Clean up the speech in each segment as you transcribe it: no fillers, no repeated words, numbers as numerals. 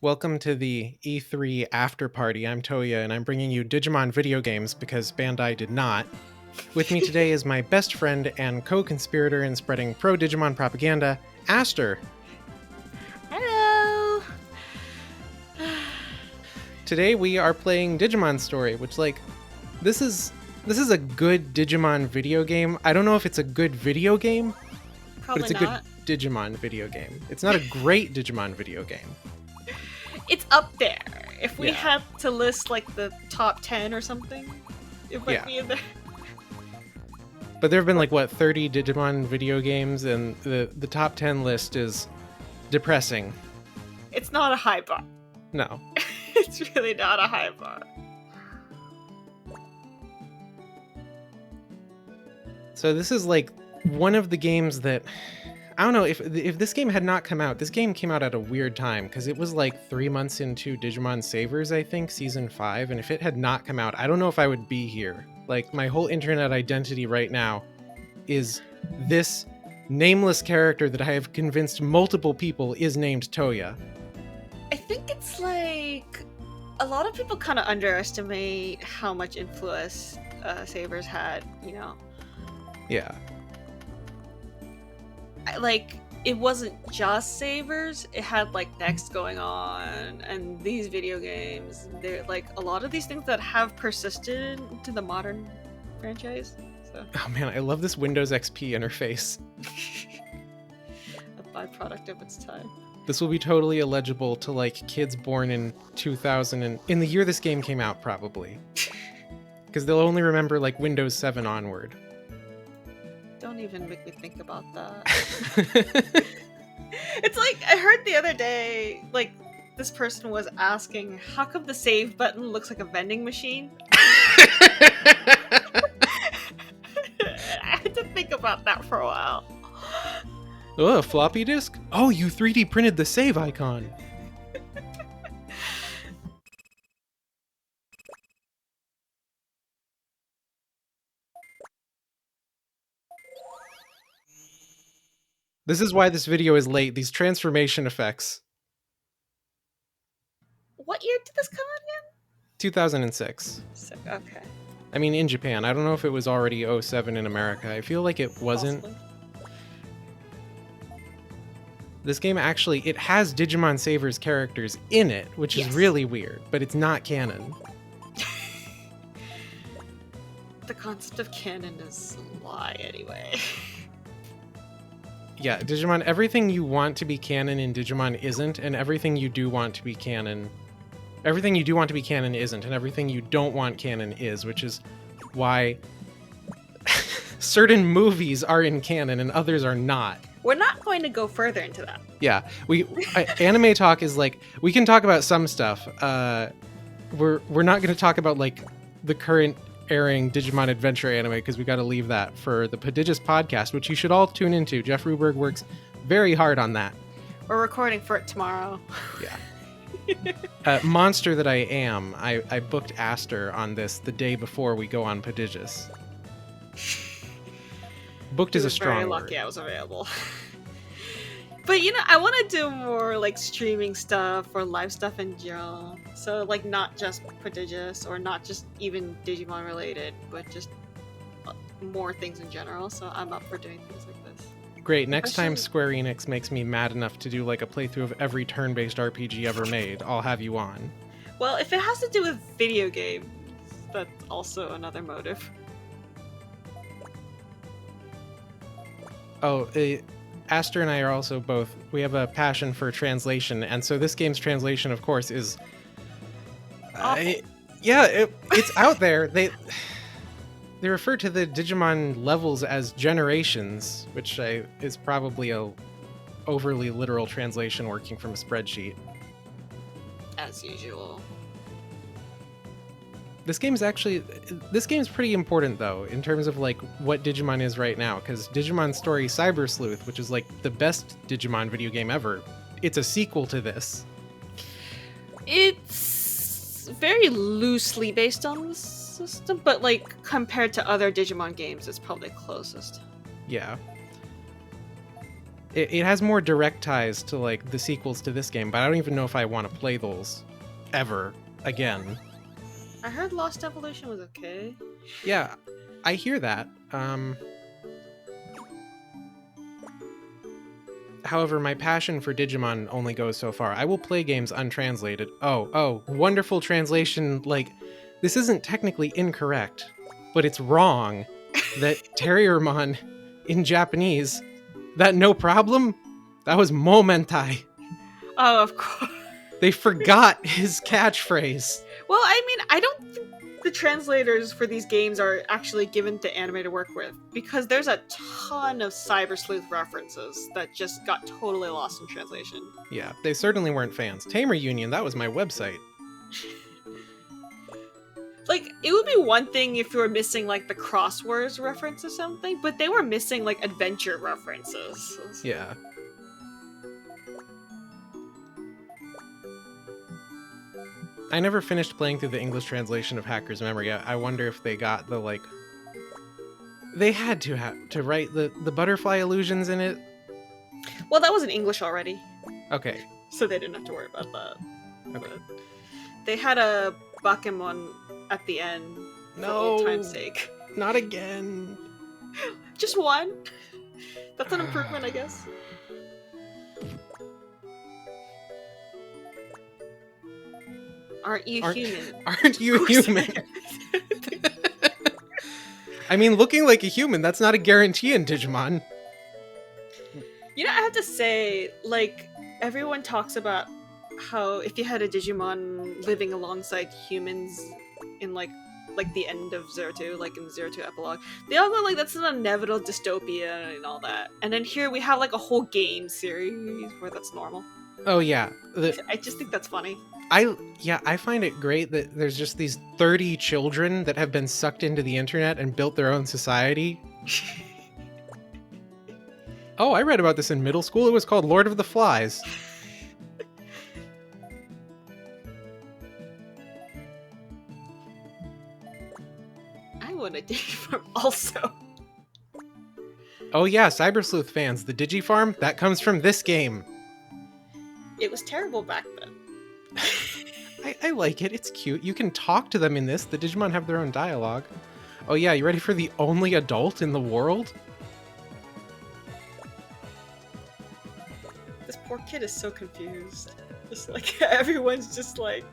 Welcome to the E3 Afterparty. I'm Toya, and I'm bringing you Digimon video games because Bandai did not. With me today is my best friend and co-conspirator in spreading pro-Digimon propaganda, Aster. Hello! Today we are playing Digimon Story, which, this is a good Digimon video game. I don't know if it's a good video game, Probably but it's a good Digimon video game. It's not a great Digimon video game. It's up there. If we Yeah. had to list like the top 10 or something, it might Yeah. be in there. But there have been 30 Digimon video games, and the top 10 list is depressing. It's not a high bar. No. It's really not a high bar. So this is one of the games that I don't know if this game had not come out. This game came out at a weird time because it was 3 months into Digimon Savers, I think, season 5, and if it had not come out, I don't know if I would be here. My whole internet identity right now is this nameless character that I have convinced multiple people is named Toya. I think it's a lot of people kind of underestimate how much influence Sabers had, you know? Yeah. It wasn't just Sabers, it had Next going on, and these video games. They're a lot of these things that have persisted into the modern franchise. So Oh man, I love this Windows XP interface. a byproduct of its time. This will be totally illegible to kids born in 2000 and in the year this game came out, probably. Because they'll only remember Windows 7 onward. Don't even make me think about that. It's I heard the other day, this person was asking, how come the save button looks like a vending machine? I had to think about that for a while. Oh, a floppy disk? Oh, you 3D printed the save icon. This is why this video is late. These transformation effects. What year did this come out again? 2006. Okay. I mean, in Japan. I don't know if it was already 07 in America. I feel like it wasn't. Possibly. This game actually, it has Digimon Savers characters in it, which is really weird, but it's not canon. The concept of canon is a lie anyway. Yeah, Digimon, everything you want to be canon in Digimon isn't, and everything you do want to be canon... Everything you do want to be canon isn't, and everything you don't want canon is, which is why certain movies are in canon and others are not. We're not going to go further into that. Yeah, anime talk is we can talk about some stuff. We're not going to talk about the current airing Digimon Adventure anime because we got to leave that for the Prodigious podcast, which you should all tune into. Jeff Ruberg works very hard on that. We're recording for it tomorrow. Yeah. Monster that I am, I booked Aster on this the day before we go on Prodigious. Booked is a strong very word. lucky I was available. But I want to do more streaming stuff or live stuff in general. So not just Prodigious or not just even Digimon related, but just more things in general. So I'm up for doing things like this. Great. Next time Square Enix makes me mad enough to do a playthrough of every turn-based RPG ever made, I'll have you on. Well, if it has to do with video games, that's also another motive. Oh, Aster and I are also both, we have a passion for translation, and so this game's translation, of course, is... it's out there. They refer to the Digimon levels as generations, which is probably a overly literal translation working from a spreadsheet. As usual. This game's pretty important, though, in terms of what Digimon is right now, because Digimon Story Cyber Sleuth, which is the best Digimon video game ever, it's a sequel to this. It's very loosely based on the system, but compared to other Digimon games, it's probably closest. Yeah. It has more direct ties to like the sequels to this game, but I don't even know if I want to play those ever again. I heard Lost Evolution was okay. Yeah, I hear that. However, my passion for Digimon only goes so far. I will play games untranslated. Oh, wonderful translation. Like, this isn't technically incorrect, but it's wrong that Terriermon in Japanese, that no problem, that was momentai. Oh, of course. They forgot his catchphrase. Well, I mean, I don't think the translators for these games are actually given to anime to work with, because there's a ton of Cyber Sleuth references that just got totally lost in translation. Yeah, they certainly weren't fans. Tamer Union, that was my website. Like, it would be one thing if you were missing, like, the crosswords reference or something, but they were missing, like, adventure references. Yeah. I never finished playing through the English translation of Hacker's Memory. I wonder if they got the, like... They had to have to write the butterfly illusions in it. Well, that was in English already. Okay. So they didn't have to worry about that. Okay. But they had a Bakemon at the end for old time's sake. Not again. Just one? That's an improvement, I guess. Aren't you human? Aren't you human? I mean, looking like a human, that's not a guarantee in Digimon. You know, I have to say, like, everyone talks about how if you had a Digimon living alongside humans in, like the end of Zero 2, like in the Zero 2 epilogue, they all go, like, that's an inevitable dystopia and all that. And then here we have, like, a whole game series where that's normal. Oh, yeah. I just think that's funny. I find it great that there's just these 30 children that have been sucked into the internet and built their own society. Oh, I read about this in middle school. It was called Lord of the Flies. I want a Digifarm also. Oh yeah, Cyber Sleuth fans, the Digifarm, that comes from this game. It was terrible back then. I like it. It's cute. You can talk to them in this. The Digimon have their own dialogue. Oh yeah, you ready for the only adult in the world? This poor kid is so confused. Just like, everyone's just like,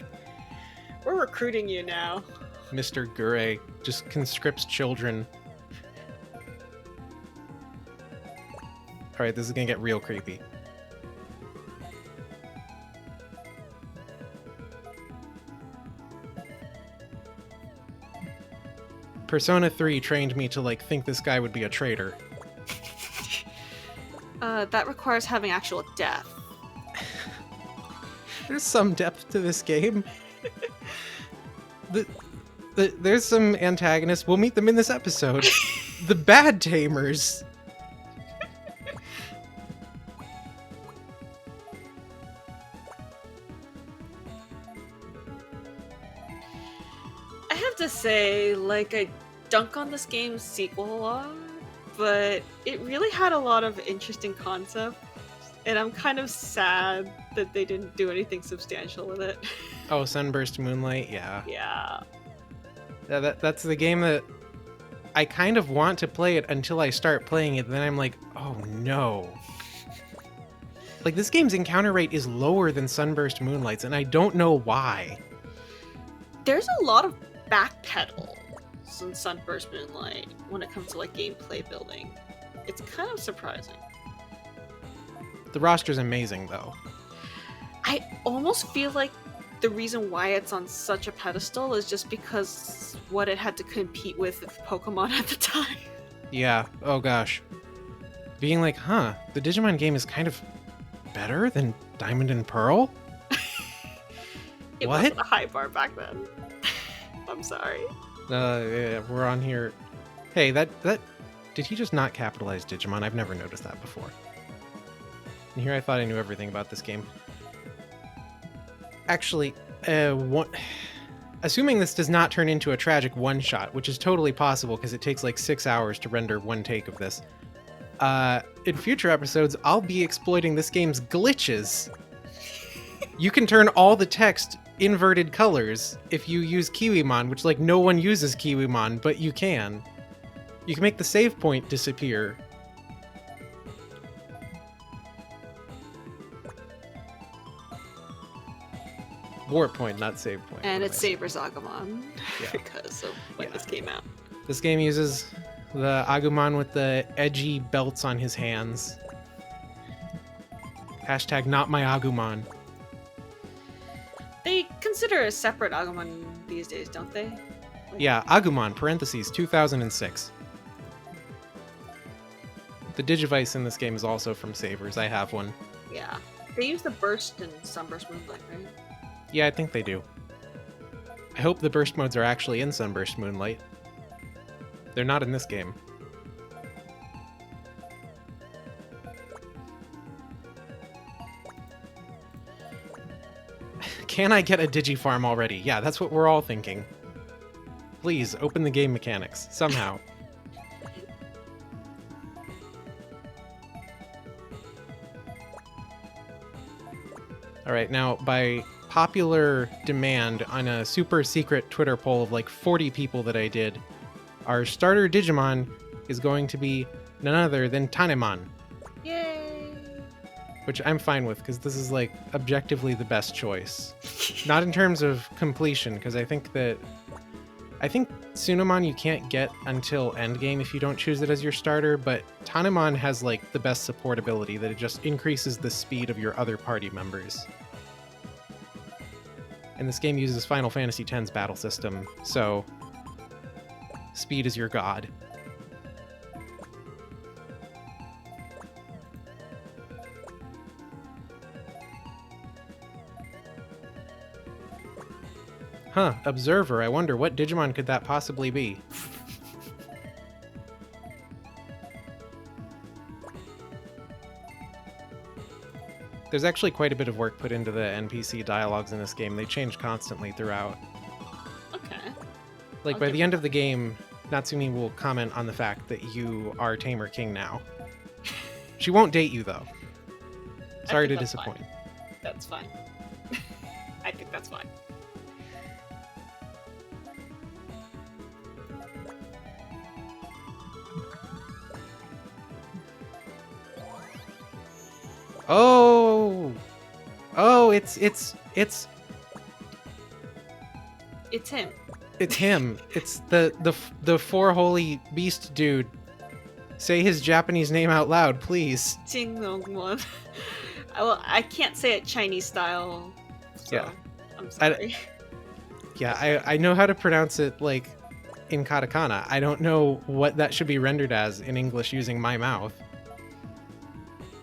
we're recruiting you now. Mr. Gure just conscripts children. Alright, this is gonna get real creepy. Persona 3 trained me to, like, think this guy would be a traitor. That requires having actual depth. There's some depth to this game. There's some antagonists. We'll meet them in this episode. The bad tamers. I have to say, like, I dunk on this game's sequel a lot, but it really had a lot of interesting concepts, and I'm kind of sad that they didn't do anything substantial with it. Oh, Sunburst Moonlight, yeah. Yeah. That's the game that I kind of want to play it until I start playing it, then I'm like, oh no. Like, this game's encounter rate is lower than Sunburst Moonlight's, and I don't know why. There's a lot of backpedals in Sunburst Moonlight when it comes to, like, gameplay building. It's kind of surprising. The roster's amazing, though. I almost feel like the reason why it's on such a pedestal is just because what it had to compete with Pokemon at the time. Yeah, oh gosh. Being like, huh, the Digimon game is kind of better than Diamond and Pearl? It What? wasn't a high bar back then. I'm sorry. Yeah, we're on here. Hey, that did he just not capitalize Digimon? I've never noticed that before. And here I thought I knew everything about this game. Actually, assuming this does not turn into a tragic one-shot, which is totally possible because it takes like 6 hours to render one take of this, In future episodes, I'll be exploiting this game's glitches. You can turn all the text inverted colors if you use Kiwimon, which, like, no one uses Kiwimon, but you can. You can make the save point disappear. Warp point, not save point. And it's Saber's Agumon Yeah. because of when this came out. This game uses the Agumon with the edgy belts on his hands. Hashtag not my Agumon. They consider a separate Agumon these days, don't they? Yeah, Agumon, parentheses, 2006. The Digivice in this game is also from Savers. I have one. Yeah. They use the Burst in Sunburst Moonlight, right? Yeah, I think they do. I hope the burst modes are actually in Sunburst Moonlight. They're not in this game. Can I get a Digifarm already? Yeah, that's what we're all thinking. Please, open the game mechanics, somehow. Alright, now, by popular demand on a super secret Twitter poll of like 40 people that I did, our starter Digimon is going to be none other than Tanemon. Yay! Which I'm fine with, because this is like objectively the best choice. Not in terms of completion, because I think Tsunomon you can't get until endgame if you don't choose it as your starter, but Tanemon has like the best support ability, that it just increases the speed of your other party members. And this game uses Final Fantasy X's battle system, so speed is your god. Huh, Observer. I wonder what Digimon could that possibly be? There's actually quite a bit of work put into the NPC dialogues in this game. They change constantly throughout. Okay. Like, by the end of the game, Natsumi will comment on the fact that you are Tamer King now. She won't date you, though. Sorry to disappoint. Fine. That's fine. I think that's fine. Oh! Oh, it's It's him. It's him. It's the four holy beast dude. Say his Japanese name out loud, please. Jingnongmon. Well, I can't say it Chinese style. So Yeah. I'm sorry. Yeah, I know how to pronounce it, like, in katakana. I don't know what that should be rendered as in English using my mouth.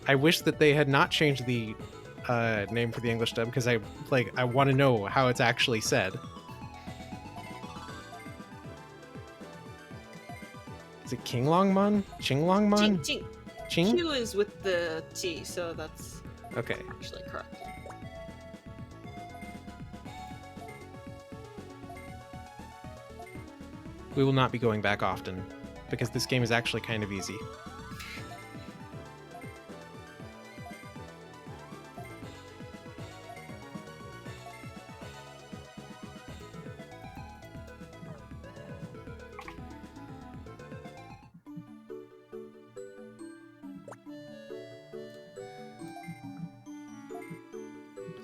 I wish that they had not changed the name for the English dub, because I want to know how it's actually said. Is it Kinglongmon? Chinglongmon? Jing. Ching? Q is with the T, so that's Okay. actually correct. We will not be going back often, because this game is actually kind of easy.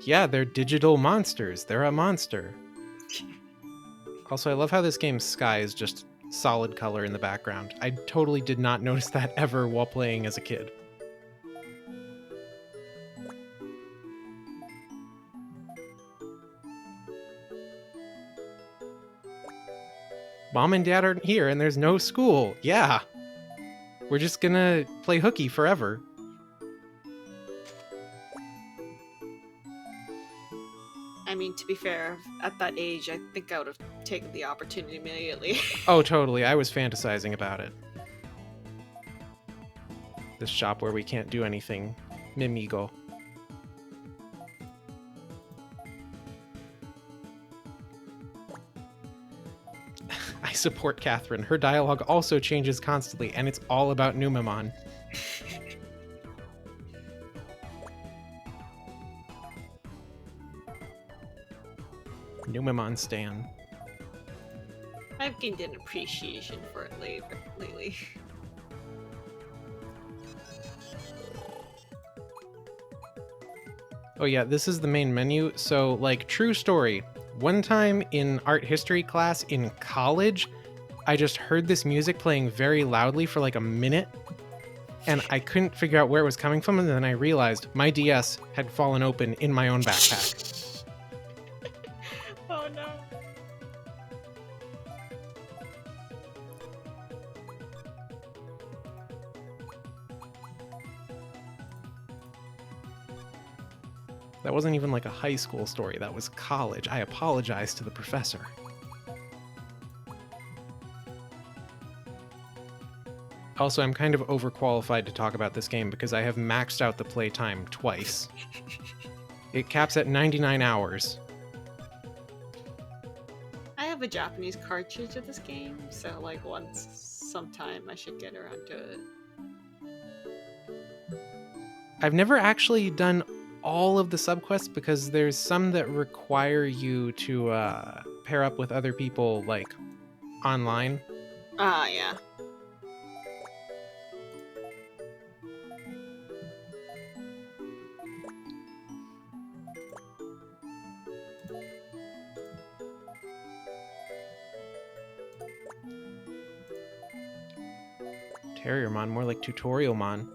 Yeah, they're digital monsters. They're a monster. Also, I love how this game's sky is just solid color in the background. I totally did not notice that ever while playing as a kid. Mom and Dad aren't here and there's no school. Yeah. We're just gonna play hooky forever. I mean, to be fair, at that age, I think I would have taken the opportunity immediately. Oh, totally. I was fantasizing about it. This shop where we can't do anything. Mimigo. I support Catherine. Her dialogue also changes constantly, and it's all about Numemon. Numemon Stan. I've gained an appreciation for it lately. Oh yeah, this is the main menu. So, like, true story. One time in art history class in college, I just heard this music playing very loudly for like a minute, and I couldn't figure out where it was coming from, and then I realized my DS had fallen open in my own backpack. Oh no. That wasn't even like a high school story, that was college. I apologized to the professor. Also, I'm kind of overqualified to talk about this game because I have maxed out the playtime twice. It caps at 99 hours. I have a Japanese cartridge of this game, so like sometime I should get around to it. I've never actually done all of the subquests because there's some that require you to pair up with other people, like, online. Ah, yeah. Terriermon, more like Tutorialmon.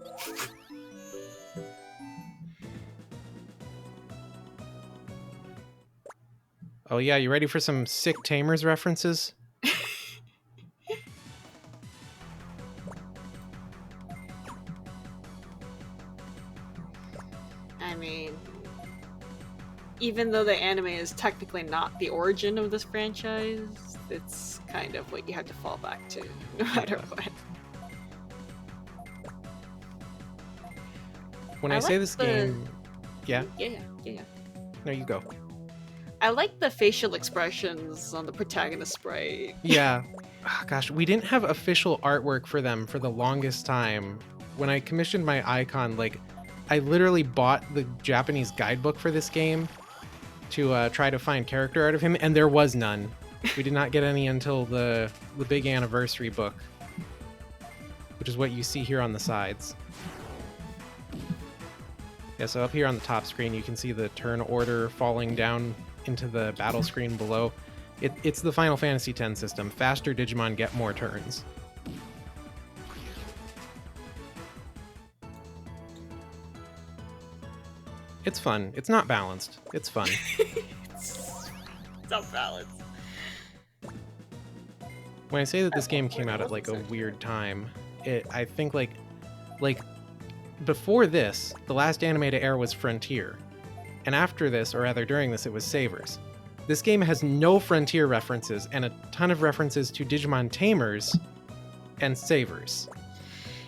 Oh yeah, you ready for some sick Tamers references? I mean, even though the anime is technically not the origin of this franchise, it's kind of what you have to fall back to, no matter what. When I say this game... Yeah? Yeah. No, you go. I like the facial expressions on the protagonist sprite. Yeah. Oh, gosh, we didn't have official artwork for them for the longest time. When I commissioned my icon, like, I literally bought the Japanese guidebook for this game to try to find character art of him, and there was none. We did not get any until the big anniversary book, which is what you see here on the sides. Yeah, so up here on the top screen, you can see the turn order falling down into the battle screen below. It's the Final Fantasy X system. Faster Digimon get more turns. It's fun. It's not balanced. It's fun. It's not balanced. When I say that this game came out at like a weird time, I think like before this, the last anime to air was Frontier. And after this, or rather during this, it was Savers. This game has no Frontier references and a ton of references to Digimon Tamers and Savers.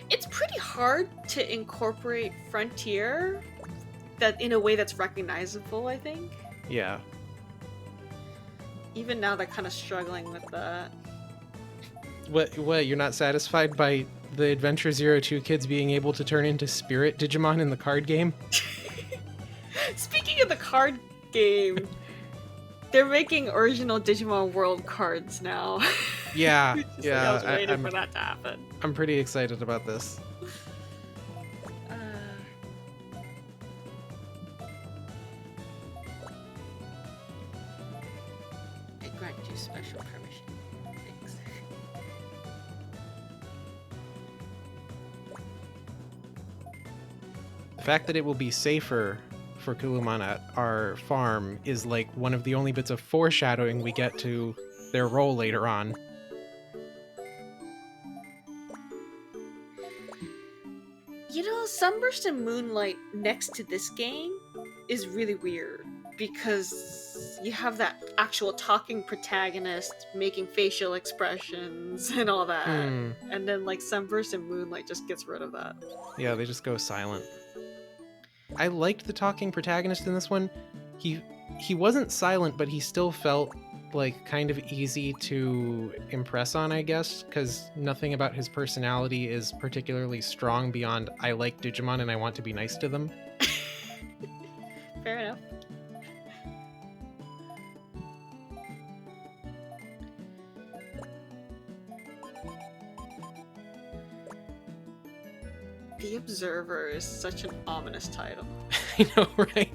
It's pretty hard to incorporate Frontier that in a way that's recognizable, I think. Yeah. Even now, they're kind of struggling with that. What, you're not satisfied by the Adventure 02 kids being able to turn into Spirit Digimon in the card game? Speaking of the card game, they're making original Digimon World cards now. Yeah, I was waiting for that to happen. I'm pretty excited about this. I grant you special permission. Thanks. The fact that it will be safer for Kulumon at our farm is like one of the only bits of foreshadowing we get to their role later on. You know, Sunburst and Moonlight next to this game is really weird because you have that actual talking protagonist making facial expressions and all that. And then like Sunburst and Moonlight just gets rid of that. Yeah, they just go silent. I liked the talking protagonist in this one. He wasn't silent, but he still felt like kind of easy to impress on, I guess, because nothing about his personality is particularly strong beyond I like Digimon and I want to be nice to them. Fair enough. The Observer is such an ominous title. I know, right?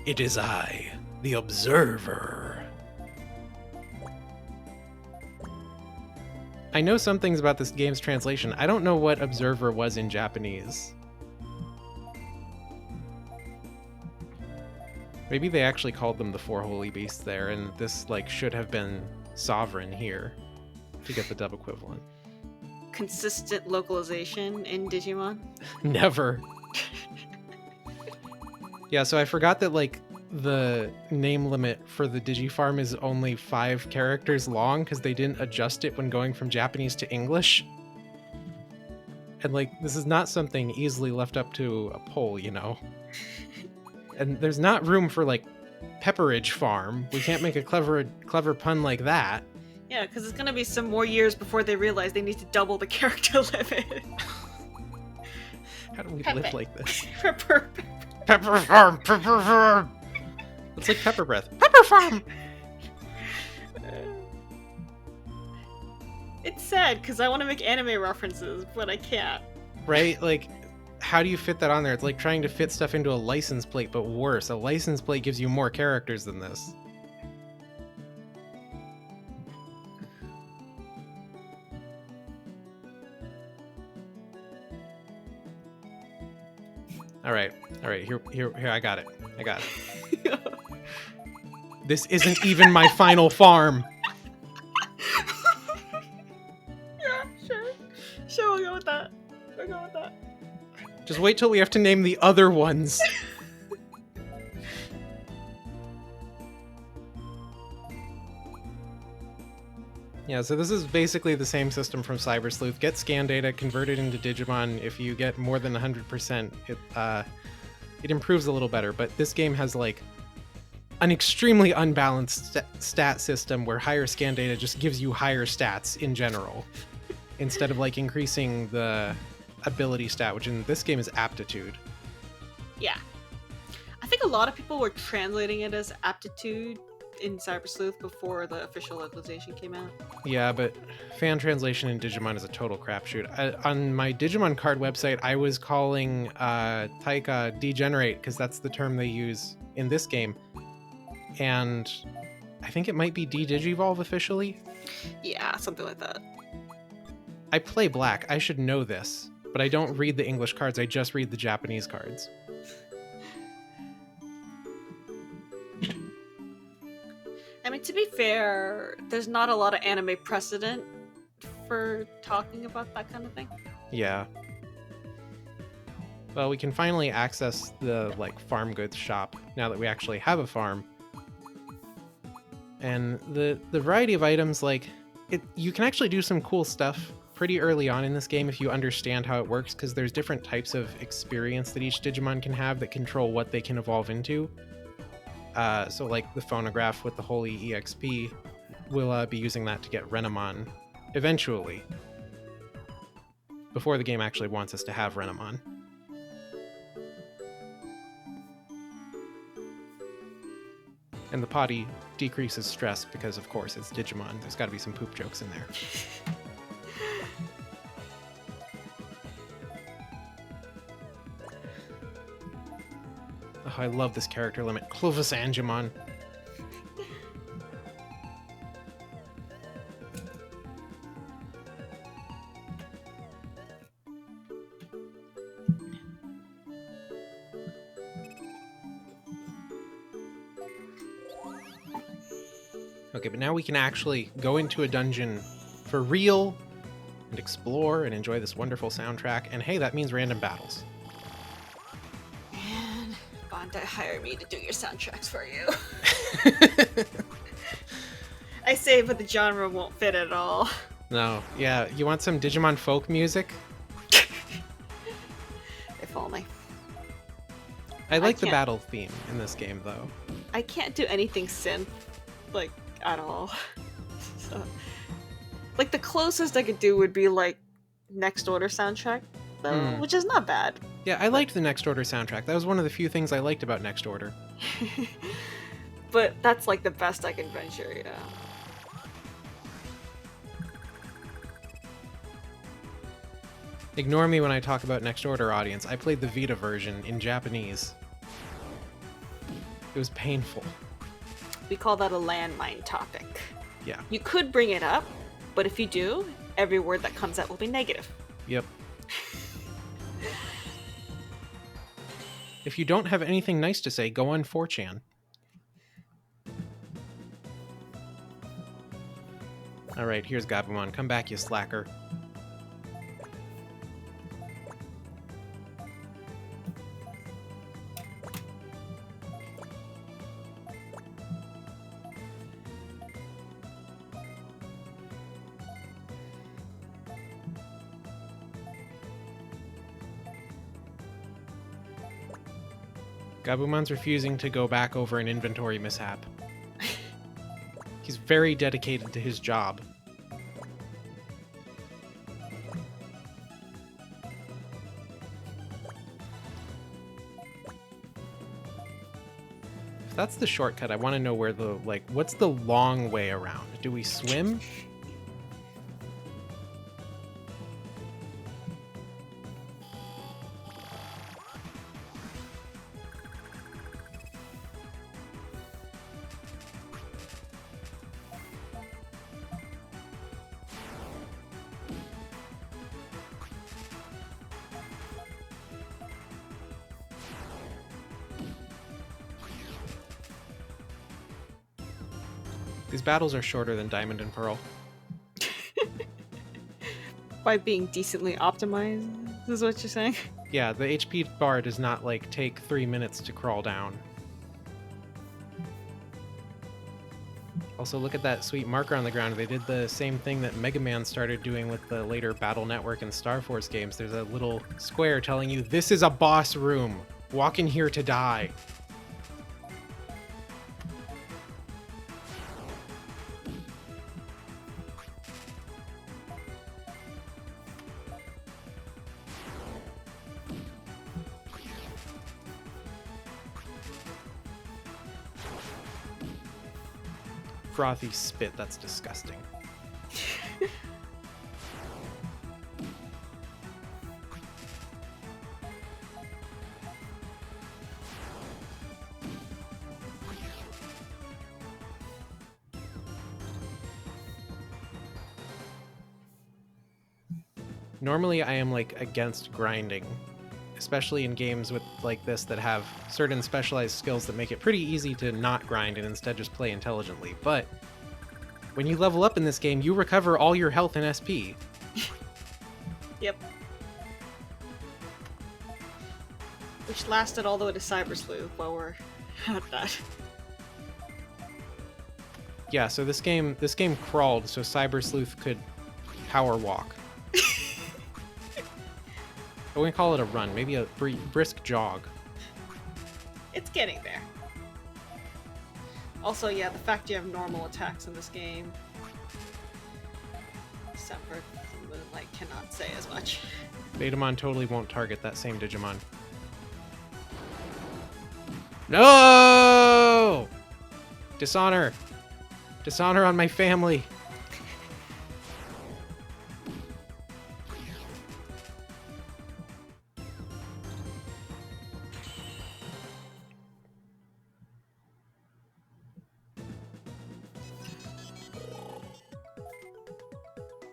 It is I, the Observer. I know some things about this game's translation. I don't know what Observer was in Japanese. Maybe they actually called them the Four Holy Beasts there, and this like should have been Sovereign here to get the dub equivalent. Consistent localization in Digimon. Never. Yeah, so I forgot that like the name limit for the Digifarm is only 5 characters long because they didn't adjust it when going from Japanese to English. And like this is not something easily left up to a poll, you know. And there's not room for like Pepperidge Farm. We can't make a clever pun like that. Yeah, because it's gonna be some more years before they realize they need to double the character limit. How do we live like this? Pepper. Pepper Farm, Pepper Farm. It's like Pepper Breath. Pepper Farm. It's sad because I want to make anime references, but I can't. Right? Like, how do you fit that on there? It's like trying to fit stuff into a license plate, but worse. A license plate gives you more characters than this. All right. Here, I got it. This isn't even my final farm. Yeah, sure, we'll go with that. Just wait till we have to name the other ones. Yeah, so this is basically the same system from Cyber Sleuth. Get scan data, convert it into Digimon. If you get more than 100%, it improves a little better. But this game has like an extremely unbalanced stat system where higher scan data just gives you higher stats in general, instead of like increasing the ability stat, which in this game is aptitude. Yeah. I think a lot of people were translating it as aptitude in Cyber Sleuth before the official localization came out. Yeah, but fan translation in Digimon is a total crapshoot. On my Digimon card website, I was calling Taika degenerate because that's the term they use in this game. And I think it might be de-digivolve officially. Yeah, something like that. I play black. I should know this, but I don't read the English cards. I just read the Japanese cards. I mean, to be fair, there's not a lot of anime precedent for talking about that kind of thing. Yeah. Well, we can finally access the like farm goods shop now that we actually have a farm. And the variety of items, like you can actually do some cool stuff pretty early on in this game if you understand how it works, because there's different types of experience that each Digimon can have that control what they can evolve into. So like the phonograph with the Holy EXP, we'll be using that to get Renamon eventually, before the game actually wants us to have Renamon. And the potty decreases stress because, of course, it's Digimon. There's got to be some poop jokes in there. Oh, I love this character limit. Clovis Angemon. Okay, but now we can actually go into a dungeon for real and explore and enjoy this wonderful soundtrack. And hey, that means random battles. Man, Bandai hired me to do your soundtracks for you. I say, but the genre won't fit at all. No, yeah, you want some Digimon folk music? If only. I like the battle theme in this game, though. I can't do anything synth, like, at all. So, like, the closest I could do would be, like, Next Order soundtrack, though, which is not bad. Yeah, I liked the Next Order soundtrack. That was one of the few things I liked about Next Order. But that's, like, the best I can venture, yeah. Ignore me when I talk about Next Order, audience. I played the Vita version in Japanese. It was painful. We call that a landmine topic. Yeah. You could bring it up, but if you do, every word that comes out will be negative. Yep. If you don't have anything nice to say, go on 4chan. Alright, here's Gabumon. Come back, you slacker. Gabumon's refusing to go back over an inventory mishap. He's very dedicated to his job. If that's the shortcut, I want to know where the, like, what's the long way around? Do we swim? These battles are shorter than Diamond and Pearl. By being decently optimized, is what you're saying? Yeah, the HP bar does not, like, take 3 minutes to crawl down. Also, look at that sweet marker on the ground. They did the same thing that Mega Man started doing with the later Battle Network and Star Force games. There's a little square telling you, this is a boss room. Walk in here to die. Frothy spit, that's disgusting. Normally I am, like, against grinding, especially in games with like this that have certain specialized skills that make it pretty easy to not grind and instead just play intelligently. But when you level up in this game, you recover all your health and SP. Yep. Which lasted all the way to Cyber Sleuth while we're at that. Yeah, so this game crawled so Cyber Sleuth could power walk. I wouldn't call it a run, maybe a brisk jog. It's getting there. Also, yeah, the fact you have normal attacks in this game. Separate from Moonlight cannot say as much. Betamon totally won't target that same Digimon. No! Dishonor! Dishonor on my family!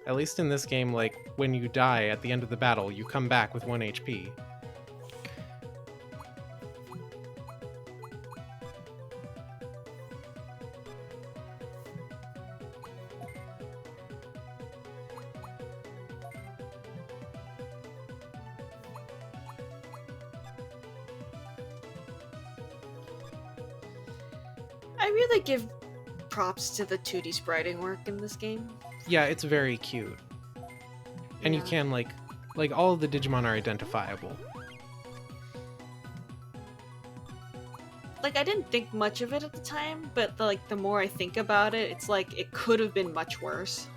At least in this game, like, when you die at the end of the battle, you come back with 1 HP. I really give props to the 2D spriting work in this game. Yeah, it's very cute. And you Yeah. can, like all of the Digimon are identifiable. Like, I didn't think much of it at the time, but the more I think about it, it's like it could have been much worse.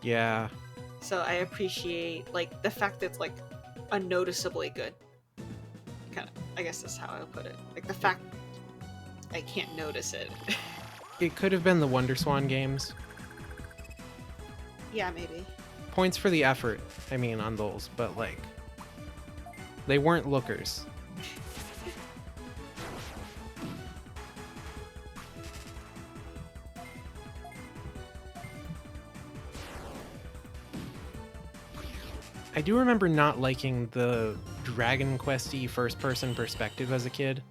Yeah. So I appreciate, like, the fact that it's, like, unnoticeably good. Kind of, I guess that's how I would put it. Like, the fact I can't notice it. It could have been the Wonder Swan games. Yeah, maybe. Points for the effort, I mean, on those, but like, they weren't lookers. I do remember not liking the Dragon Quest-y first-person perspective as a kid.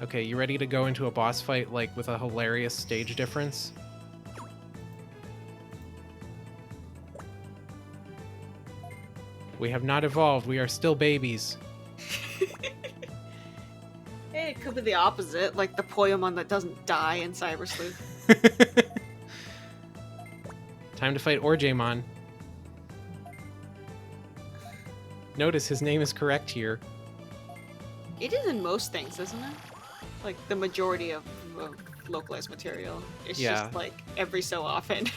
Okay, you ready to go into a boss fight, like, with a hilarious stage difference? We have not evolved, we are still babies. Hey, it could be the opposite, like the Poyamon that doesn't die in Cyber Sleuth. Time to fight Orjaemon. Notice his name is correct here. It is in most things, isn't it? Like the majority of localized material. It's just like every so often.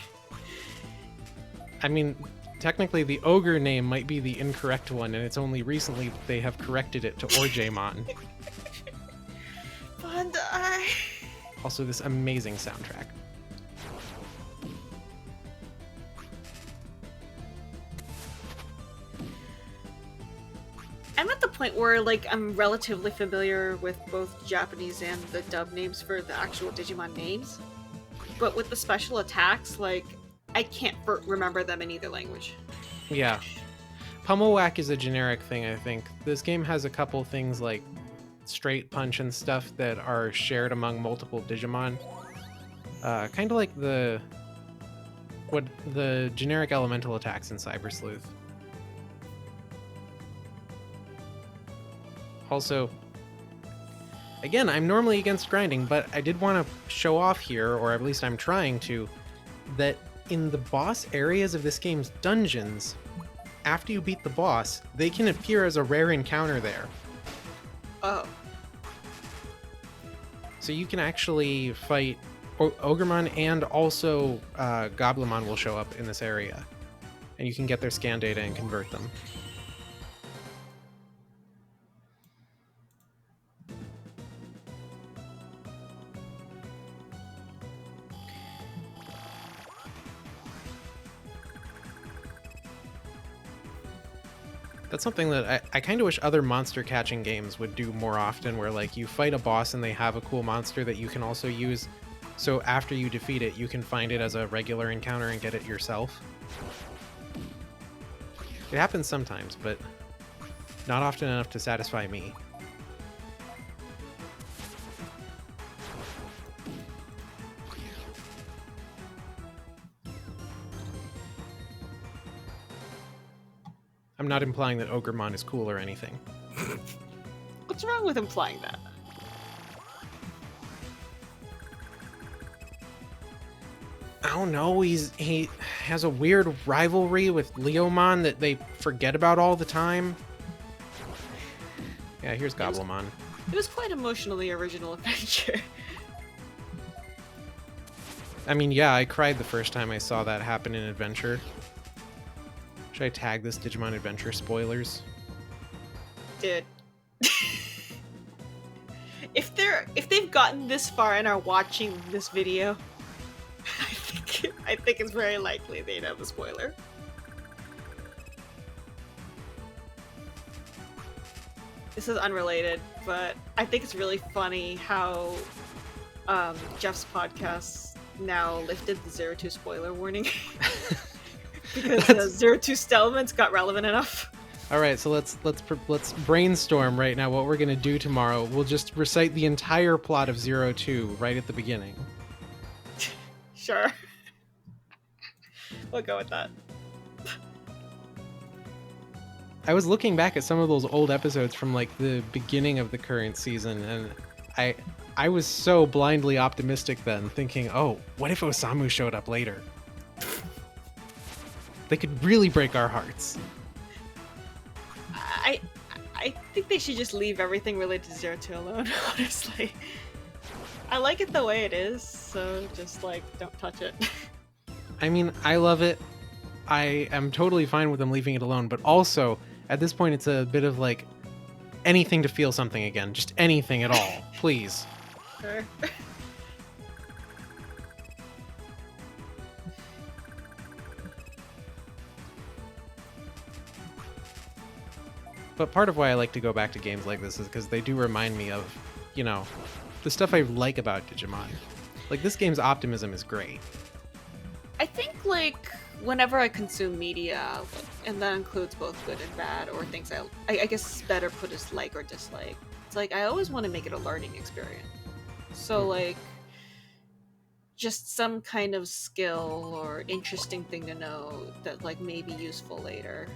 I mean, technically the ogre name might be the incorrect one, and it's only recently they have corrected it to Orjaemon. Bandai. Also, this amazing soundtrack. I'm at the point where, like, I'm relatively familiar with both Japanese and the dub names for the actual Digimon names. But with the special attacks, like, I can't remember them in either language. Yeah. Pummel Whack is a generic thing, I think. This game has a couple things like straight punch and stuff that are shared among multiple Digimon. Kind of like the generic elemental attacks in Cyber Sleuth. Also, again, I'm normally against grinding, but I did want to show off here, or at least I'm trying to, that in the boss areas of this game's dungeons, after you beat the boss, they can appear as a rare encounter there. Oh. So you can actually fight Ogremon, and also Goblimon will show up in this area. And you can get their scan data and convert them. That's something that I kind of wish other monster catching games would do more often, where like you fight a boss and they have a cool monster that you can also use, so after you defeat it you can find it as a regular encounter and get it yourself. It happens sometimes, but not often enough to satisfy me. I'm not implying that Ogremon is cool or anything. What's wrong with implying that? I don't know, he has a weird rivalry with Leomon that they forget about all the time. Yeah, here's Goblimon. It was quite emotionally original adventure. I mean, yeah, I cried the first time I saw that happen in Adventure. Should I tag this Digimon Adventure spoilers? Dude. If they've gotten this far and are watching this video, I think it's very likely they'd have a spoiler. This is unrelated, but I think it's really funny how Jeff's podcast now lifted the 02 spoiler warning. Because 02 Stellman's got relevant enough. All right, so let's brainstorm right now what we're gonna do tomorrow. We'll just recite the entire plot of 02 right at the beginning. Sure. We'll go with that. I was looking back at some of those old episodes from like the beginning of the current season, and I was so blindly optimistic then, thinking, oh, what if Osamu showed up later? They could really break our hearts. I think they should just leave everything related to 02 alone, honestly. I like it the way it is, so just like, don't touch it. I mean, I love it. I am totally fine with them leaving it alone, but also, at this point, it's a bit of like, anything to feel something again. Just anything at all, please. Sure. But part of why I like to go back to games like this is because they do remind me of, you know, the stuff I like about Digimon. Like, this game's optimism is great. I think, like, whenever I consume media, and that includes both good and bad, or things I guess it's better put as like or dislike. It's like, I always want to make it a learning experience. So, like, just some kind of skill or interesting thing to know that, like, may be useful later.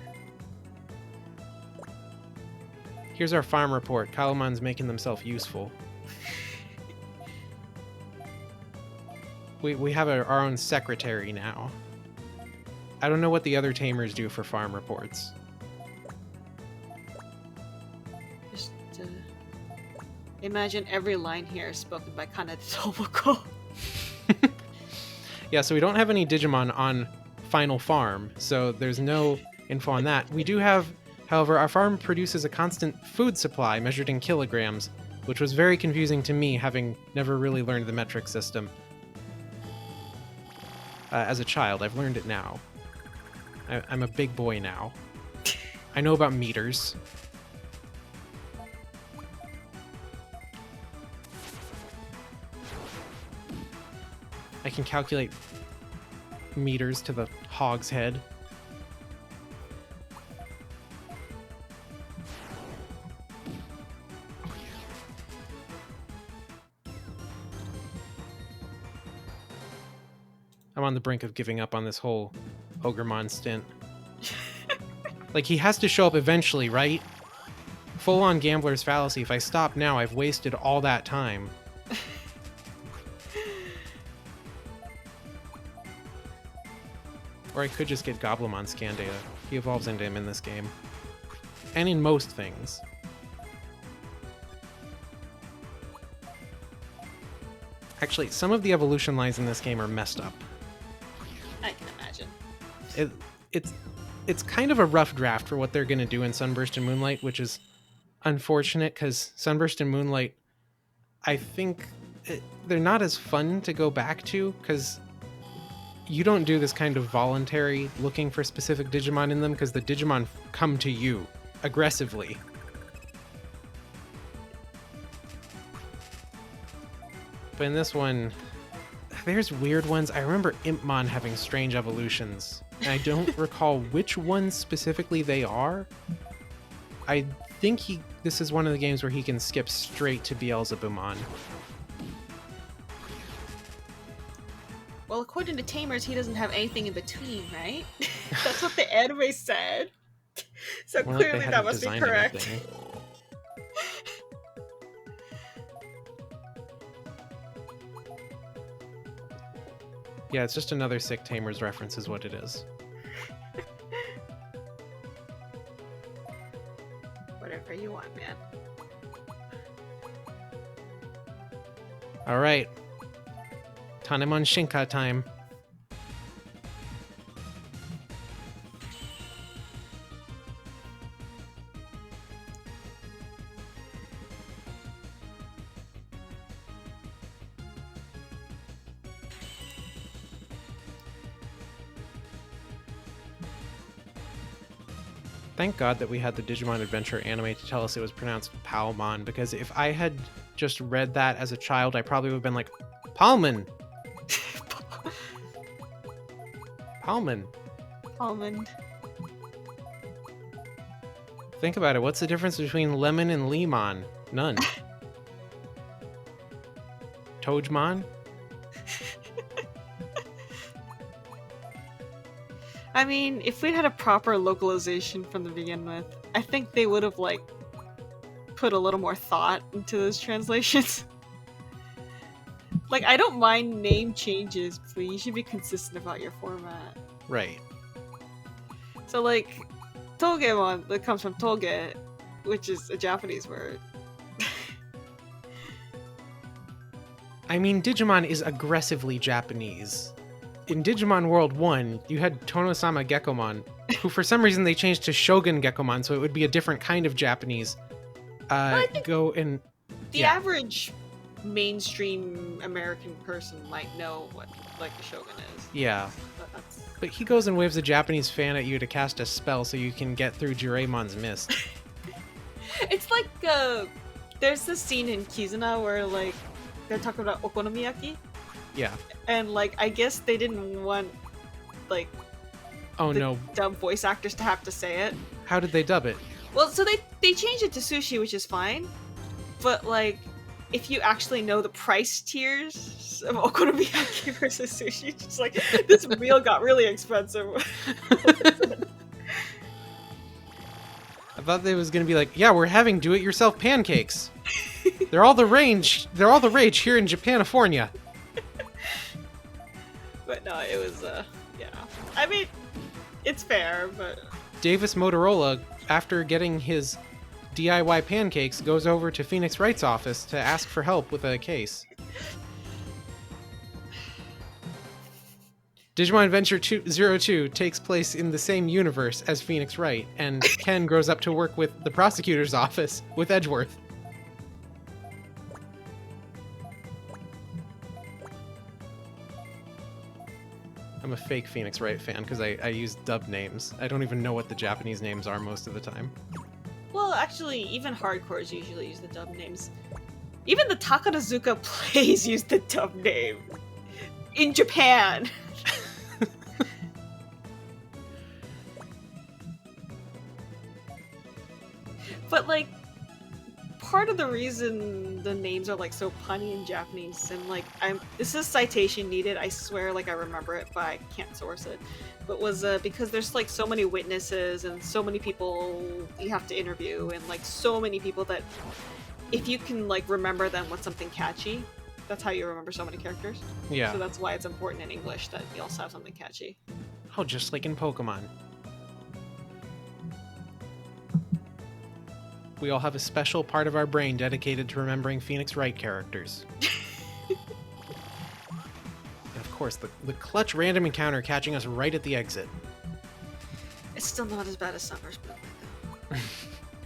Here's our farm report. Kalamon's making themselves useful. We have our own secretary now. I don't know what the other tamers do for farm reports. Just imagine every line here is spoken by Kanade Toboko. Yeah, so we don't have any Digimon on Final Farm, so there's no info on that. We do have, however, our farm produces a constant food supply measured in kilograms, which was very confusing to me, having never really learned the metric system. As a child, I've learned it now. I'm a big boy now. I know about meters. I can calculate meters to the hog's head. I'm on the brink of giving up on this whole Ogremon stint. Like, he has to show up eventually, right? Full-on gambler's fallacy. If I stop now, I've wasted all that time. Or I could just get Goblimon scan data. He evolves into him in this game. And in most things. Actually, some of the evolution lines in this game are messed up. I can imagine. It's kind of a rough draft for what they're going to do in Sunburst and Moonlight, which is unfortunate because Sunburst and Moonlight, I think they're not as fun to go back to because you don't do this kind of voluntary looking for specific Digimon in them because the Digimon come to you aggressively. But in this one, there's weird ones. I remember Impmon having strange evolutions, and I don't recall which ones specifically they are. I think this is one of the games where he can skip straight to Beelzebumon. Well, according to Tamers, he doesn't have anything in between, right? That's what the anime said. So More like clearly they that hadn't must be designed correct. anything. Yeah, it's just another sick Tamers reference is what it is. Whatever you want, man. Alright. Tanemon Shinka time. Thank God that we had the Digimon Adventure anime to tell us it was pronounced Palmon, because if I had just read that as a child, I probably would have been like, Palmon! Palmon. Almond. Think about it. What's the difference between Lemon and Lemon? None. Togemon? I mean, if we had a proper localization from the begin with, I think they would have, like, put a little more thought into those translations. Like, I don't mind name changes, but you should be consistent about your format. Right. So, like, Togemon, that comes from Toge, which is a Japanese word. I mean, Digimon is aggressively Japanese. In Digimon World 1, you had Tonosama Gekomon, who for some reason they changed to Shogun Gekomon, so it would be a different kind of Japanese. Go and... The average mainstream American person might know what, like, the Shogun is. Yeah. But he goes and waves a Japanese fan at you to cast a spell so you can get through Jiraimon's Mist. It's like there's this scene in Kizuna where like they're talking about okonomiyaki, Yeah. and like I guess they didn't want like Oh the no. dub voice actors to have to say it. How did they dub it? Well, so they changed it to sushi, which is fine, but like if you actually know the price tiers of okonomiyaki versus sushi, it's just like this meal got really expensive. I thought they was gonna be like, yeah, we're having do-it-yourself pancakes. They're all the rage. They're all the rage here in Japanifornia. But no, it was yeah. I mean, it's fair, but Davis Motorola, after getting his DIY pancakes, goes over to Phoenix Wright's office to ask for help with a case. Digimon Adventure 02 takes place in the same universe as Phoenix Wright, and Ken grows up to work with the prosecutor's office with Edgeworth. I'm a fake Phoenix Wright fan because I use dub names. I don't even know what the Japanese names are most of the time. well, actually, even hardcores usually use the dub names. Even the Takarazuka plays use the dub name in Japan. But like, part of the reason the names are like so punny in Japanese, and like this is citation needed. I swear, like I remember it, but I can't source it. But was because there's like so many witnesses and so many people you have to interview, and like so many people that if you can like remember them with something catchy, that's how you remember so many characters. Yeah. So that's why it's important in English that you also have something catchy. Oh, just like in Pokemon. We all have a special part of our brain dedicated to remembering Phoenix Wright characters. And of course, the clutch random encounter catching us right at the exit. It's still not as bad as Summer's Movement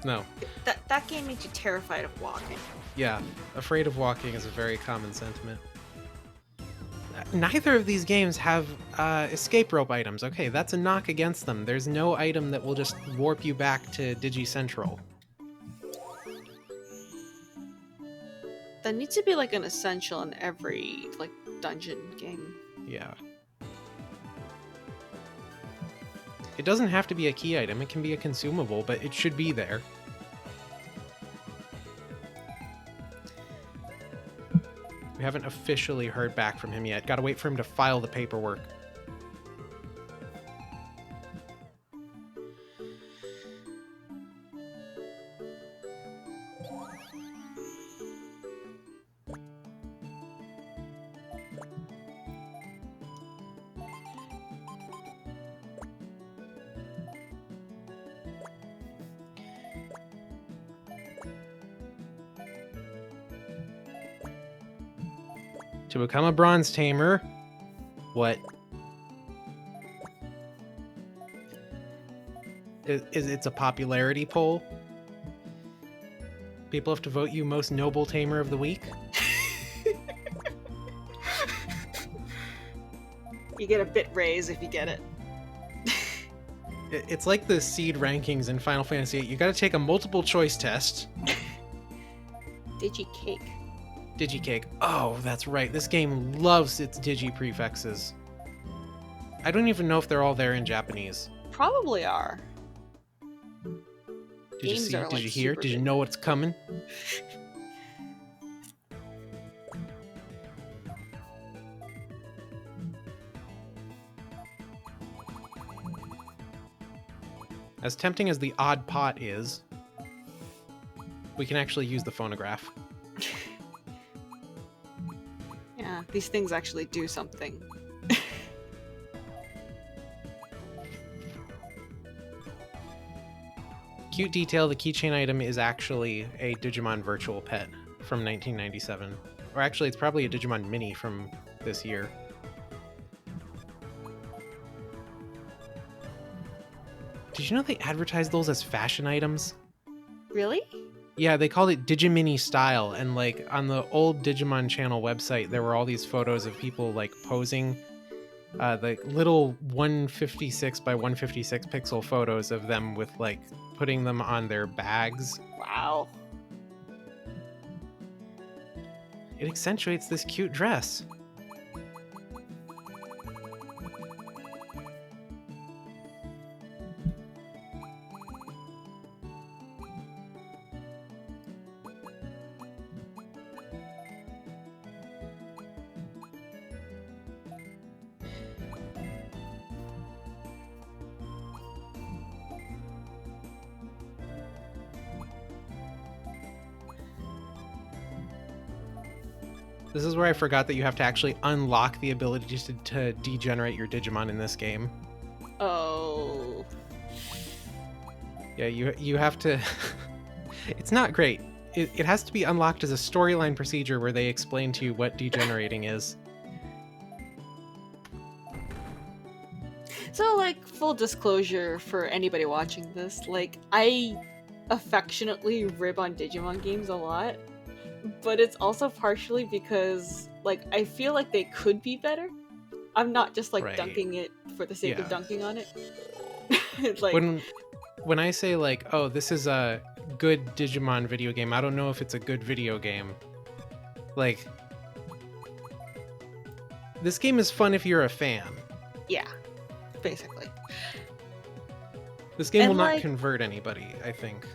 though. No. That game makes you terrified of walking. Yeah, afraid of walking is a very common sentiment. Neither of these games have escape rope items. Okay, that's a knock against them. There's no item that will just warp you back to Digi Central. That needs to be like an essential in every like dungeon game. Yeah. It doesn't have to be a key item, it can be a consumable, but it should be there. We haven't officially heard back from him yet. Gotta wait for him to file the paperwork. To become a bronze tamer, what? It's a popularity poll? People have to vote you most noble tamer of the week? You get a bit raise if you get it. It's like the seed rankings in Final Fantasy VIII. You gotta take a multiple choice test. Digicake. Digicake. Oh, that's right. This game loves its digi prefixes. I don't even know if they're all there in Japanese. Probably are. Did you Games see? are, Did like, you hear? super Did you big. know what's coming? As tempting as the odd pot is, we can actually use the phonograph. Yeah, these things actually do something. Cute detail, the keychain item is actually a Digimon virtual pet from 1997. Or actually, it's probably a Digimon mini from this year. Did you know they advertised those as fashion items? Really? Yeah, they called it Digimini style, and like on the old Digimon channel website, there were all these photos of people like posing, the little 156 by 156 pixel photos of them with like putting them on their bags Wow. It accentuates this cute dress. This is where I forgot that you have to actually unlock the ability to degenerate your Digimon in this game. Oh. Yeah, you have to... It's not great. It has to be unlocked as a storyline procedure where they explain to you what degenerating is. So, like, full disclosure for anybody watching this, like, I affectionately rib on Digimon games a lot, but it's also partially because, like, I feel like they could be better. I'm not just, like, Right. dunking it for the sake of Yeah. dunking on it. Like, When I say, like, oh, this is a good Digimon video game, I don't know if it's a good video game. Like, this game is fun if you're a fan. yeah, basically. This game And, will not like, convert anybody, I think.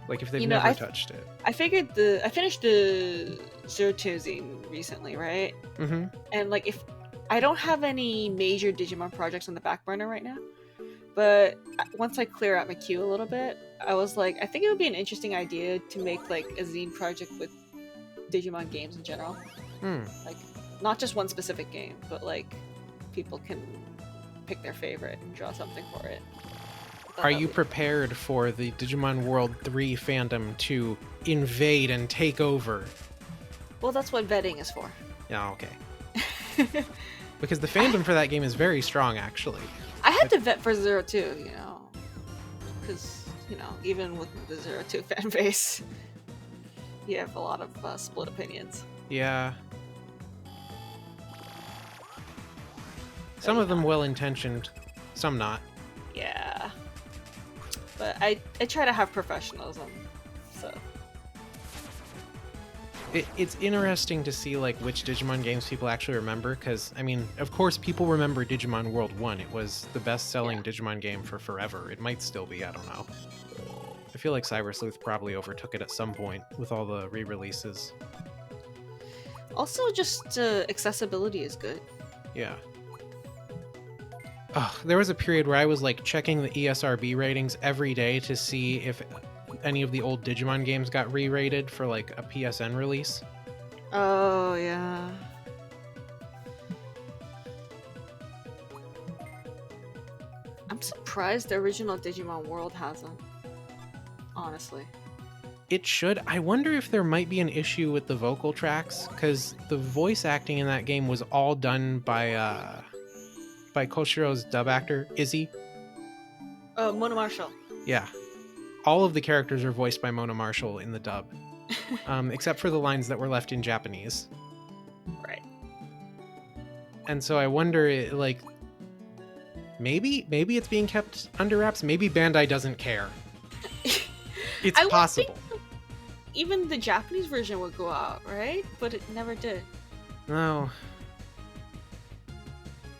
Like, if they've you know, never touched it. I finished the Zero Two Zine recently, right? Mm-hmm. And, like, if I don't have any major Digimon projects on the back burner right now, but once I clear out my queue a little bit, I was like, I think it would be an interesting idea to make, like, a zine project with Digimon games in general. Like, not just one specific game, but, like, people can pick their favorite and draw something for it. Are you prepared for the Digimon World 3 fandom to invade and take over? Well, that's what vetting is for. Yeah, okay. Because the fandom for that game is very strong, actually. I had to vet for Zero Two, you know, because, you know, even with the Zero Two fan base, you have a lot of split opinions. Yeah. Some of them well-intentioned, some not. Yeah. But I try to have professionalism, so. It's interesting to see, like, which Digimon games people actually remember, because, I mean, of course people remember Digimon World 1. It was the best-selling Digimon game for forever. It might still be, I don't know. I feel like Cyber Sleuth probably overtook it at some point with all the re-releases. Also, just accessibility is good. Yeah. Oh, there was a period where I was, like, checking the ESRB ratings every day to see if any of the old Digimon games got re-rated for, like, a PSN release. Oh, yeah. I'm surprised the original Digimon World hasn't. Honestly. It should. I wonder if there might be an issue with the vocal tracks, because the voice acting in that game was all done by Koshiro's dub actor, Izzy. Oh, Mona Marshall. Yeah. All of the characters are voiced by Mona Marshall in the dub, except for the lines that were left in Japanese. Right. And so I wonder, like, maybe it's being kept under wraps. Maybe Bandai doesn't care. It's possible. Even the Japanese version would go out, right? But it never did. No.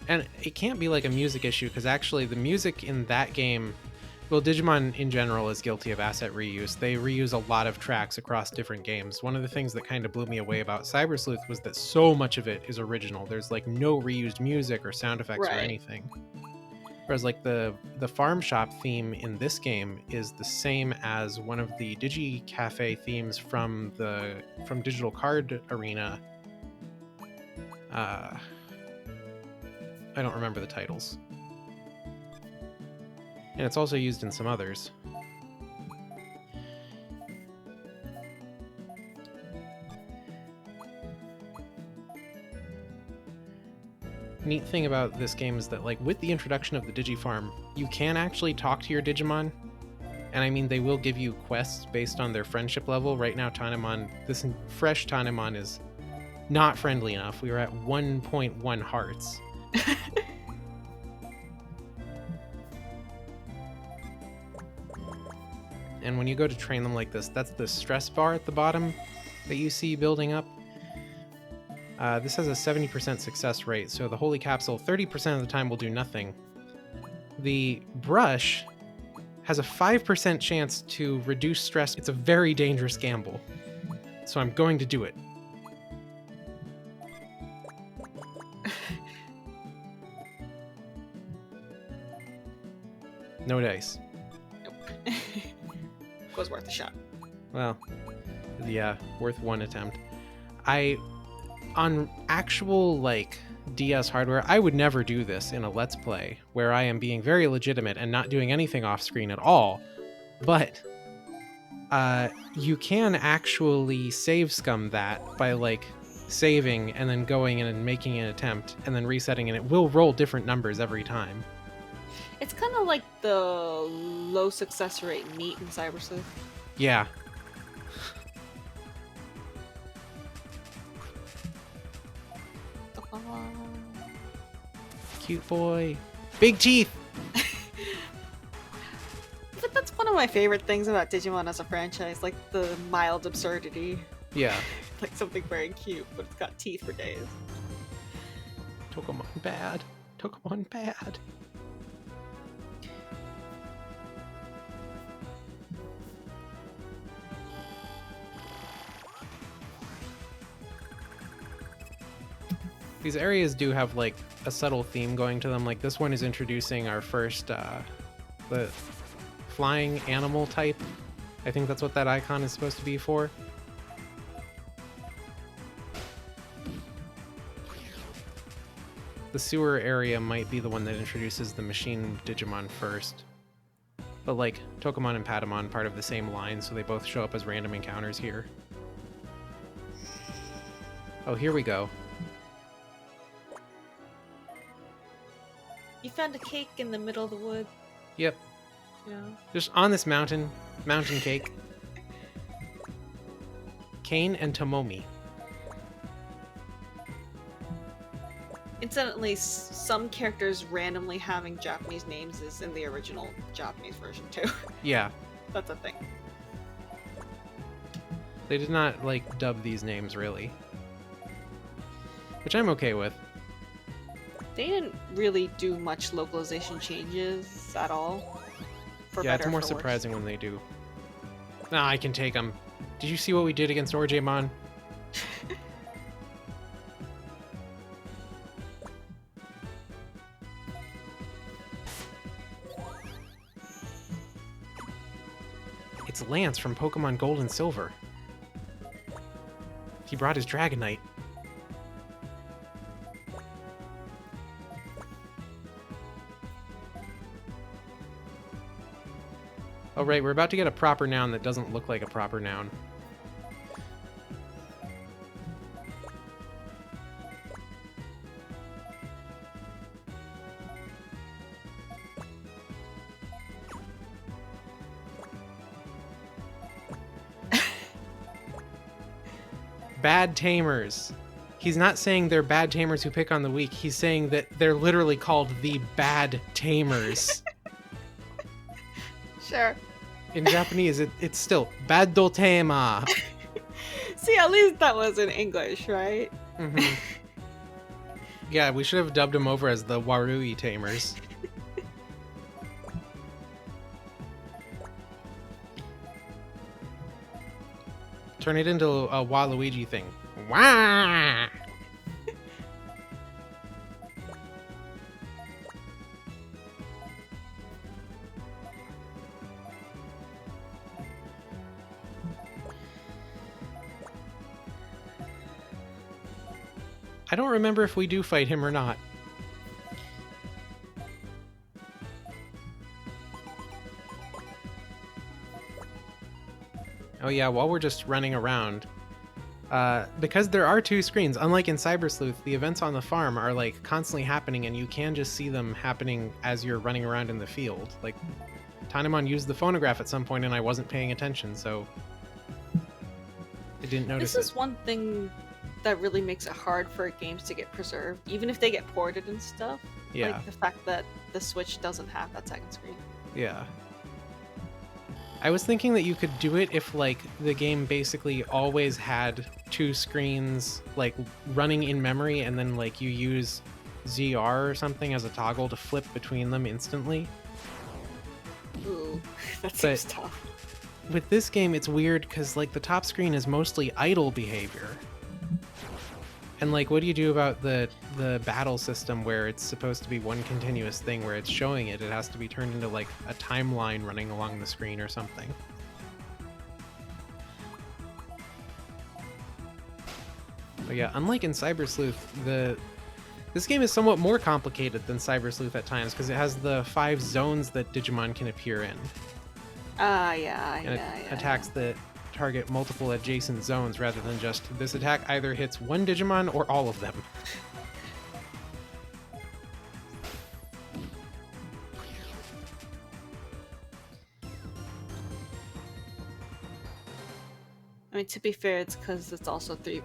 And it can't be like a music issue, because actually the music in that game, well, Digimon in general is guilty of asset reuse. They reuse a lot of tracks across different games. One of the things that kind of blew me away about Cyber Sleuth was that so much of it is original. There's like no reused music or sound effects or anything. Whereas like the farm shop theme in this game is the same as one of the Digi Cafe themes from Digital Card Arena. I don't remember the titles. And it's also used in some others. Neat thing about this game is that, like, with the introduction of the Digifarm, you can actually talk to your Digimon. And I mean, they will give you quests based on their friendship level. Right now, this fresh Tanemon is not friendly enough. We were at 1.1 hearts. and when you go to train them like this, that's the stress bar at the bottom that you see building up. This has a 70% success rate, so the Holy Capsule 30% of the time will do nothing. The brush has a 5% chance to reduce stress. It's a very dangerous gamble, so I'm going to do it. No dice. Nope. Was worth a shot. Well, yeah, worth one attempt. On actual, like, DS hardware, I would never do this in a Let's Play, where I am being very legitimate and not doing anything off-screen at all, but you can actually save scum that by, like, saving and then going in and making an attempt and then resetting, and it will roll different numbers every time. It's kind of like the low success rate meat in Cyber Sleuth. Yeah. Cute boy. Big teeth! But that's one of my favorite things about Digimon as a franchise, like the mild absurdity. Yeah. Like something very cute, but it's got teeth for days. Togemon bad. Togemon bad. These areas do have, like, a subtle theme going to them. Like, this one is introducing our first, the flying animal type. I think that's what that icon is supposed to be for. The sewer area might be the one that introduces the machine Digimon first. But, like, Togemon and Patamon part of the same line, so they both show up as random encounters here. Oh, here we go. You found a cake in the middle of the wood. Yep. Yeah. Just on this mountain cake. Kane and Tomomi. Incidentally, some characters randomly having Japanese names is in the original Japanese version too. Yeah. That's a thing. They did not, like, dub these names, really. Which I'm okay with. They didn't really do much localization changes at all. Yeah, it's more surprising when they do. Nah, I can take them. Did you see what we did against Orjamon? It's Lance from Pokemon Gold and Silver. He brought his Dragonite. Oh right, we're about to get a proper noun that doesn't look like a proper noun. Bad tamers. He's not saying they're bad tamers who pick on the weak. He's saying that they're literally called the bad tamers. Sure. In Japanese, it's still badotema. See, at least that was in English, right? Mm-hmm. Yeah, we should have dubbed them over as the Warui tamers. Turn it into a Waluigi thing. Wah! I don't remember if we do fight him or not. Oh yeah, while we're just running around, because there are two screens, unlike in Cyber Sleuth, the events on the farm are like constantly happening and you can just see them happening as you're running around in the field. Like, Tanemon used the phonograph at some point and I wasn't paying attention, so I didn't notice it. This is one thing that really makes it hard for games to get preserved, even if they get ported and stuff. Yeah. Like the fact that the Switch doesn't have that second screen. Yeah. I was thinking that you could do it if like the game basically always had two screens like running in memory, and then like you use ZR or something as a toggle to flip between them instantly. Ooh, that But seems tough. with this game, it's weird because like the top screen is mostly idle behavior. And like, what do you do about the battle system where it's supposed to be one continuous thing where it's showing it? It has to be turned into like a timeline running along the screen or something. But yeah, unlike in Cyber Sleuth, this game is somewhat more complicated than Cyber Sleuth at times because it has the 5 zones that Digimon can appear in. Yeah, And it attacks that target multiple adjacent zones rather than just this attack either hits one Digimon or all of them. I mean, to be fair, it's because it's also 3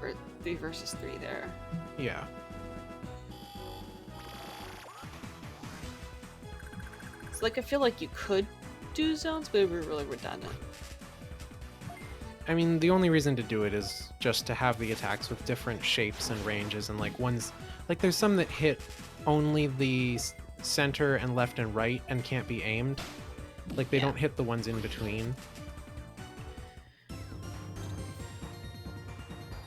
versus 3 there. Yeah. So, like, I feel like you could do zones, but it would be really redundant. I mean, the only reason to do it is just to have the attacks with different shapes and ranges, and like ones, like there's some that hit only the center and left and right and can't be aimed. Like they don't hit the ones in between.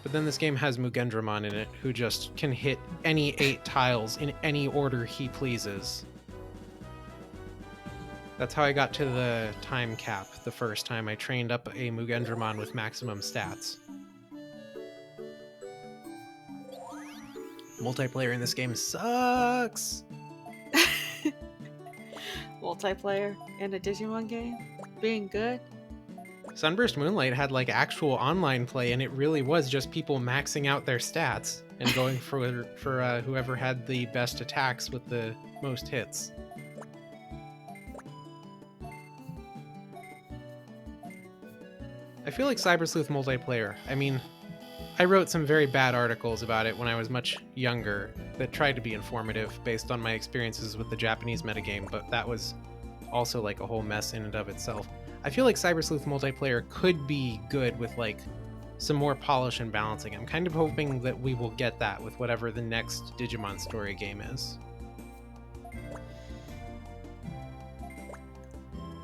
But then this game has Mugendramon in it, who just can hit any 8 tiles in any order he pleases. That's how I got to the time cap the first time I trained up a Mugendramon with maximum stats. Multiplayer in this game sucks! Multiplayer in a Digimon game? Being good? Sunburst Moonlight had like actual online play, and it really was just people maxing out their stats and going for whoever had the best attacks with the most hits. I feel like Cyber Sleuth multiplayer, I mean, I wrote some very bad articles about it when I was much younger that tried to be informative based on my experiences with the Japanese metagame, but that was also like a whole mess in and of itself. I feel like Cyber Sleuth multiplayer could be good with like some more polish and balancing. I'm kind of hoping that we will get that with whatever the next Digimon Story game is.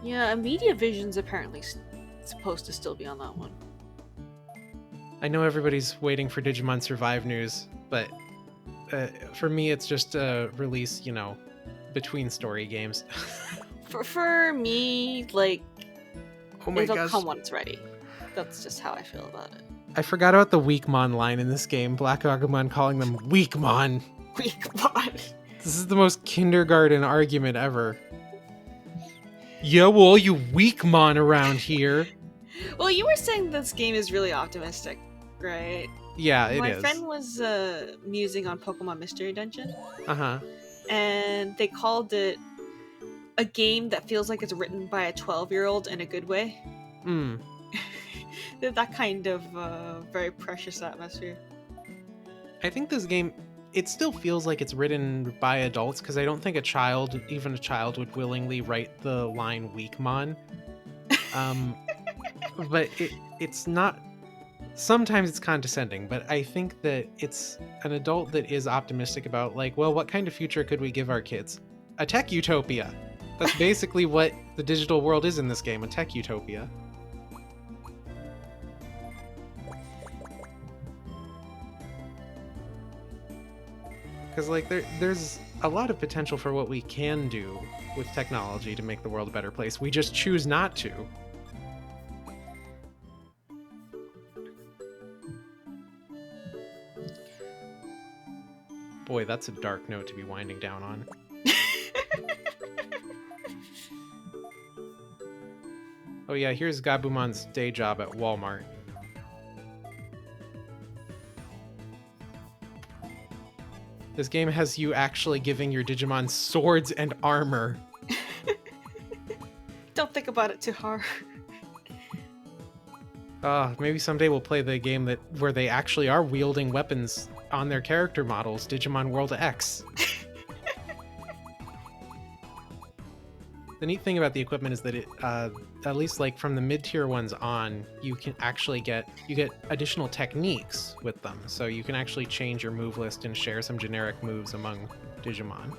Yeah, Media Vision's apparently supposed to still be on that one. I know everybody's waiting for Digimon Survive news, but for me it's just a release, you know, between story games. For me, like, Oh my it'll gosh. come when it's ready. That's just how I feel about it. I forgot about the Weakmon line in this game. Black Agumon calling them Weakmon. Weakmon. This is the most kindergarten argument ever. Yeah, well, you Weakmon around here. Well, you were saying this game is really optimistic, right? Yeah, it is. My friend was musing on Pokemon Mystery Dungeon. Uh-huh. And they called it a game that feels like it's written by a 12-year-old in a good way. That kind of very precious atmosphere. I think this game, it still feels like it's written by adults, because I don't think even a child would willingly write the line Weakmon. But it's not... Sometimes it's condescending, but I think that it's an adult that is optimistic about, like, well, what kind of future could we give our kids? A tech utopia. That's basically what the digital world is in this game, a tech utopia. Because, like, there's a lot of potential for what we can do with technology to make the world a better place. We just choose not to. Boy, that's a dark note to be winding down on. Oh yeah, here's Gabumon's day job at Walmart. This game has you actually giving your Digimon swords and armor. Don't think about it too hard. Maybe someday we'll play the game where they actually are wielding weapons on their character models, Digimon World X. The neat thing about the equipment is that it, at least like from the mid-tier ones on, you can actually get additional techniques with them. So you can actually change your move list and share some generic moves among Digimon.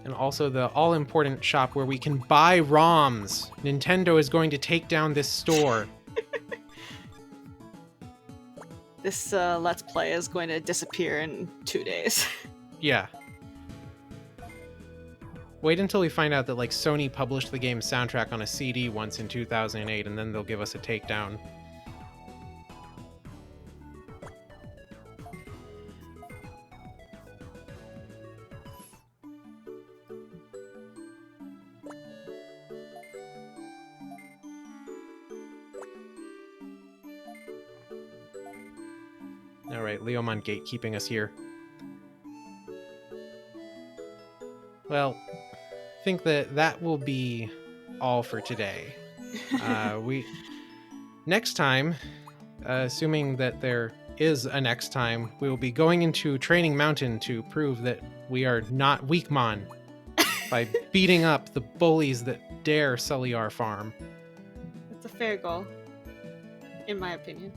And also the all-important shop where we can buy ROMs. Nintendo is going to take down this store. This Let's Play is going to disappear in 2 days. Yeah. Wait until we find out that like Sony published the game's soundtrack on a CD once in 2008, and then they'll give us a takedown. All right, Leomon gatekeeping us here. Well, I think that will be all for today. Next time, assuming that there is a next time, we will be going into Training Mountain to prove that we are not Weakmon by beating up the bullies that dare sully our farm. That's a fair goal, in my opinion.